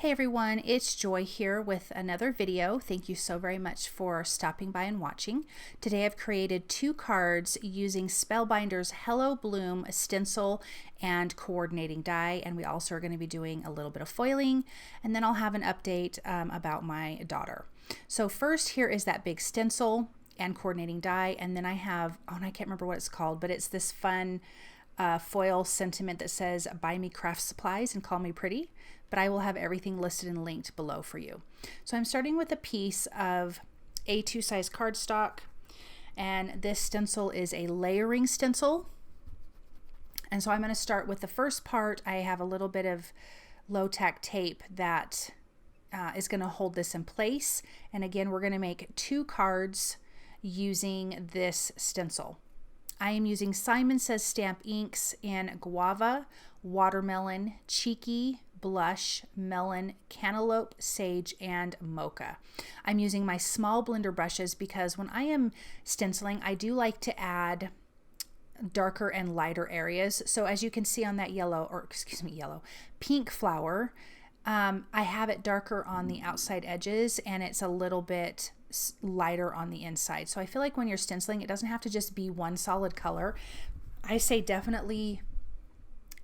Hey everyone, it's Joy here with another video. Thank you so very much for stopping by and watching. Today I've created 2 cards using Spellbinders Hello Bloom stencil and coordinating die, and we also are going to be doing a little bit of foiling, and then I'll have an update about my daughter. So first, here is that big stencil and coordinating die, and then I have, oh, and I can't remember what it's called, but it's this fun foil sentiment that says buy me craft supplies and call me pretty, but I will have everything listed and linked below for you. So I'm starting with a piece of A2 size cardstock, and this stencil is a layering stencil. And so I'm going to start with the first part. I have a little bit of low tack tape that is going to hold this in place. And again, we're going to make 2 cards using this stencil. I am using Simon Says Stamp inks in Guava, Watermelon, Cheeky, Blush, Melon, Cantaloupe, Sage, and Mocha. I'm using my small blender brushes because when I am stenciling, I do like to add darker and lighter areas. So as you can see on that pink flower, I have it darker on the outside edges and it's a little bit lighter on the inside. So I feel like when you're stenciling, it doesn't have to just be one solid color. I say definitely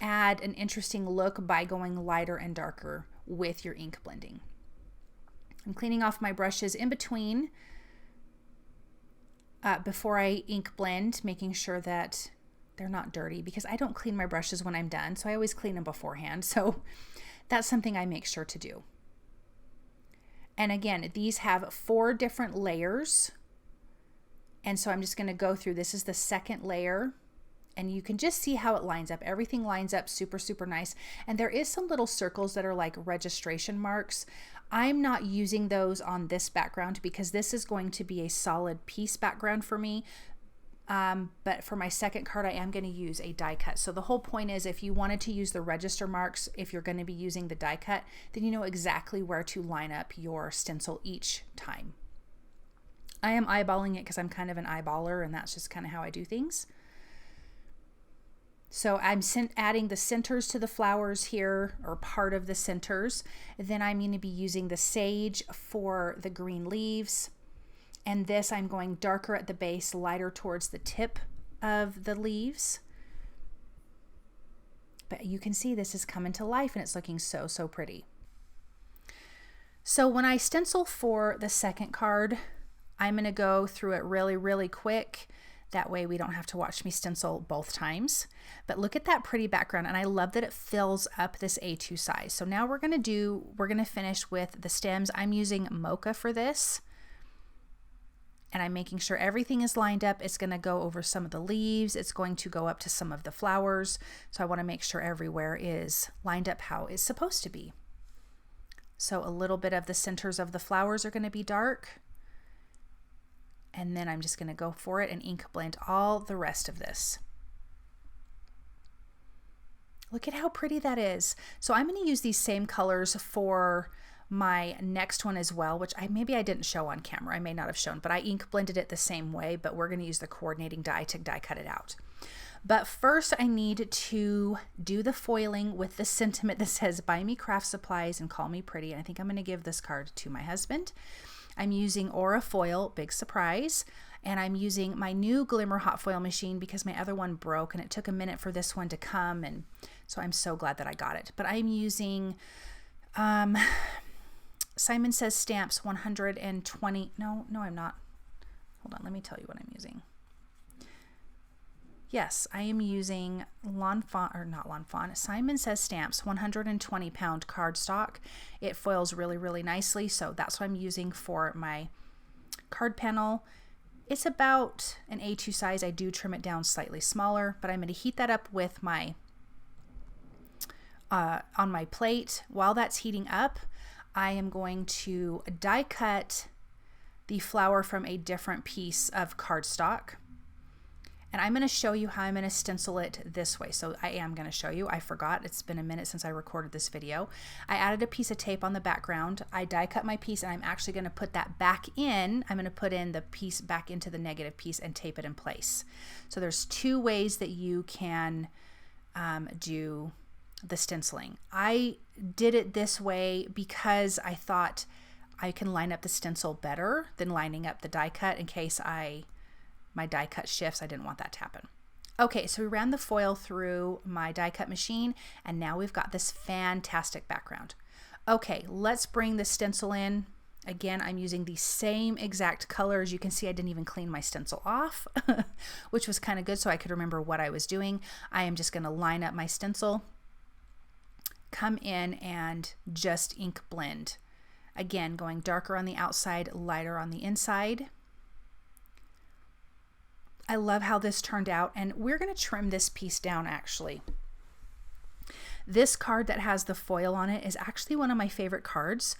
add an interesting look by going lighter and darker with your ink blending. I'm cleaning off my brushes in between before I ink blend, making sure that they're not dirty because I don't clean my brushes when I'm done. So I always clean them beforehand. So that's something I make sure to do. And again, these have 4 different layers. And so I'm just going to go through. This is the second layer. And you can just see how it lines up. Everything lines up super, super nice. And there is some little circles that are like registration marks. I'm not using those on this background because this is going to be a solid piece background for me. But for my second card, I am going to use a die cut. So the whole point is if you wanted to use the register marks, if you're going to be using the die cut, then you know exactly where to line up your stencil each time. I am eyeballing it because I'm kind of an eyeballer and that's just kind of how I do things. So I'm adding the centers to the flowers here, or part of the centers. Then I'm going to be using the sage for the green leaves. And this I'm going darker at the base, lighter towards the tip of the leaves. But you can see this is coming to life and it's looking so, so pretty. So when I stencil for the second card, I'm going to go through it really, really quick. That way we don't have to watch me stencil both times. But look at that pretty background, and I love that it fills up this A2 size. So now we're going to finish with the stems. I'm using Mocha for this. And I'm making sure everything is lined up. It's going to go over some of the leaves. It's going to go up to some of the flowers. So I want to make sure everywhere is lined up how it's supposed to be. So a little bit of the centers of the flowers are going to be dark. And then I'm just going to go for it and ink blend all the rest of this. Look at how pretty that is. So I'm going to use these same colors for my next one as well, which maybe I didn't show on camera. I may not have shown, but I ink blended it the same way, but we're going to use the coordinating die to die cut it out. But first I need to do the foiling with the sentiment that says buy me craft supplies and call me pretty. And I think I'm going to give this card to my husband. I'm using Aura foil, big surprise, and I'm using my new Glimmer hot foil machine because my other one broke and it took a minute for this one to come, and so I'm so glad that I got it. But I'm using Simon Says Stamps 120, no I'm not. Hold on, let me tell you what I'm using. Yes, I am using Simon Says Stamps 120 pound cardstock. It foils really, really nicely. So that's what I'm using for my card panel. It's about an A2 size. I do trim it down slightly smaller, but I'm going to heat that up with my, on my plate. While that's heating up, I am going to die cut the flower from a different piece of cardstock. And I'm going to show you how I'm going to stencil it this way. So I am going to show you. I forgot. It's been a minute since I recorded this video. I added a piece of tape on the background. I die cut my piece and I'm actually going to put that back in. I'm going to put in the piece back into the negative piece and tape it in place. So there's 2 ways that you can do the stenciling. I did it this way because I thought I can line up the stencil better than lining up the die cut in case my die cut shifts. I didn't want that to happen. Okay, so we ran the foil through my die cut machine, and now we've got this fantastic background. Okay, let's bring the stencil in. Again, I'm using the same exact colors. You can see I didn't even clean my stencil off, which was kind of good so I could remember what I was doing. I am just going to line up my stencil, come in and just ink blend. Again, going darker on the outside, lighter on the inside. I love how this turned out, and we're going to trim this piece down actually. This card that has the foil on it is actually one of my favorite cards.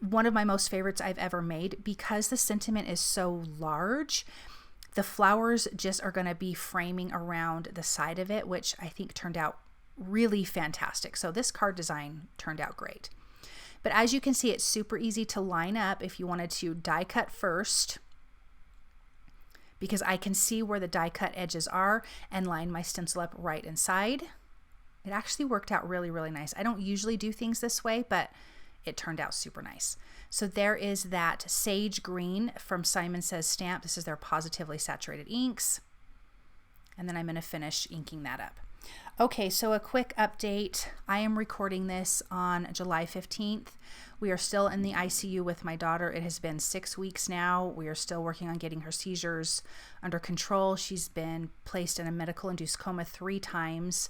One of my most favorites I've ever made because the sentiment is so large. The flowers just are going to be framing around the side of it, which I think turned out really fantastic. So this card design turned out great. But as you can see, it's super easy to line up if you wanted to die cut first, because I can see where the die cut edges are and line my stencil up right inside. It actually worked out really, really nice. I don't usually do things this way, but it turned out super nice. So there is that sage green from Simon Says Stamp. This is their Positively Saturated inks. And then I'm going to finish inking that up. Okay, so a quick update. I am recording this on July 15th. We are still in the ICU with my daughter. It has been 6 weeks now. We are still working on getting her seizures under control. She's been placed in a medical induced coma 3 times.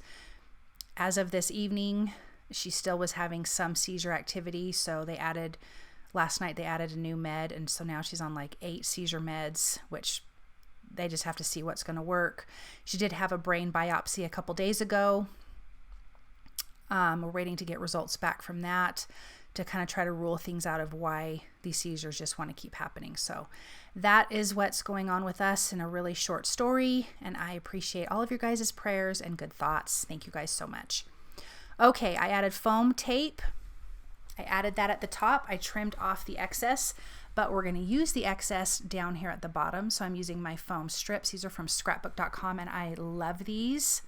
As of this evening, she still was having some seizure activity, so last night they added a new med, and so now she's on like 8 seizure meds, which they just have to see what's going to work. She did have a brain biopsy a couple days ago. We're waiting to get results back from that to kind of try to rule things out of why these seizures just want to keep happening. So that is what's going on with us in a really short story, and I appreciate all of your guys' prayers and good thoughts. Thank you guys so much. Okay, I added foam tape. I added that at the top. I trimmed off the excess, but we're going to use the excess down here at the bottom. So I'm using my foam strips. These are from scrapbook.com, and I love these.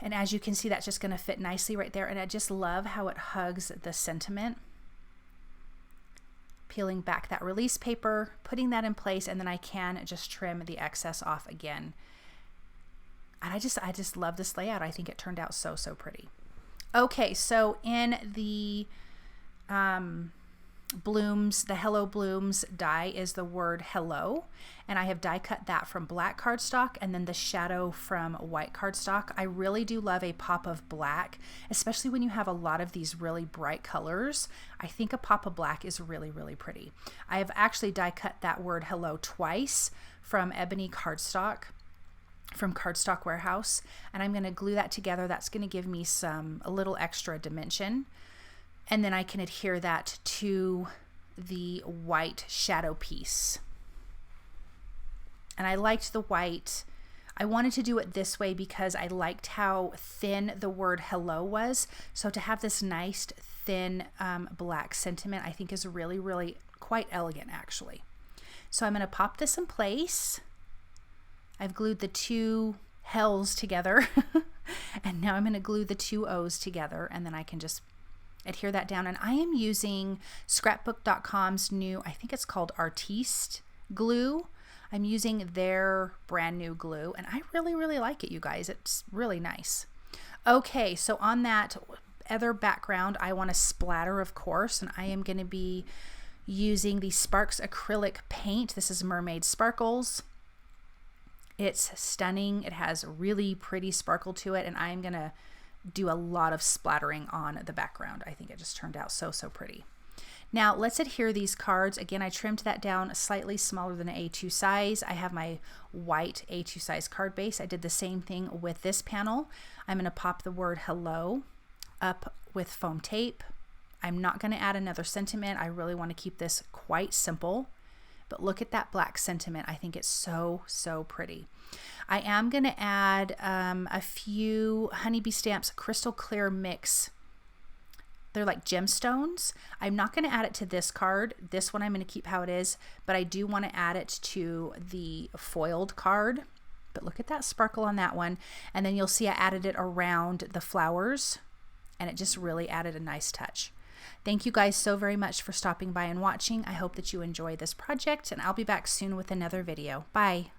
And as you can see, that's just going to fit nicely right there. And I just love how it hugs the sentiment. Peeling back that release paper, putting that in place, and then I can just trim the excess off again. And I just love this layout. I think it turned out so, so pretty. Okay, so in the blooms, the Hello Blooms die is the word hello, and I have die cut that from black cardstock and then the shadow from white cardstock. I really do love a pop of black, especially when you have a lot of these really bright colors. I think a pop of black is really, really pretty. I have actually die cut that word hello twice from ebony cardstock from Cardstock Warehouse, and I'm going to glue that together. That's going to give me a little extra dimension, and then I can adhere that to the white shadow piece. And I liked the white. I wanted to do it this way because I liked how thin the word hello was. So to have this nice thin black sentiment, I think is really, really quite elegant actually. So I'm going to pop this in place. I've glued the 2 hells together and now I'm going to glue the 2 O's together, and then I can just adhere that down. And I am using scrapbook.com's new, I think it's called Artiste glue. I'm using their brand new glue, and I really, really like it, you guys. It's really nice. Okay, so on that other background, I want to splatter, of course, and I am going to be using the Sparks acrylic paint. This is Mermaid Sparkles. It's stunning. It has really pretty sparkle to it, and I'm going to do a lot of splattering on the background. I think it just turned out so, so pretty. Now let's adhere these cards. Again, I trimmed that down slightly smaller than an A2 size. I have my white A2 size card base. I did the same thing with this panel. I'm going to pop the word hello up with foam tape. I'm not going to add another sentiment. I really want to keep this quite simple. But look at that black sentiment. I think it's so, so pretty. I am going to add a few Honeybee Stamps Crystal Clear Mix. They're like gemstones. I'm not going to add it to this card. This one I'm going to keep how it is, but I do want to add it to the foiled card. but look at that sparkle on that one. And then you'll see I added it around the flowers, and it just really added a nice touch. Thank you guys so very much for stopping by and watching. I hope that you enjoy this project, and I'll be back soon with another video. Bye.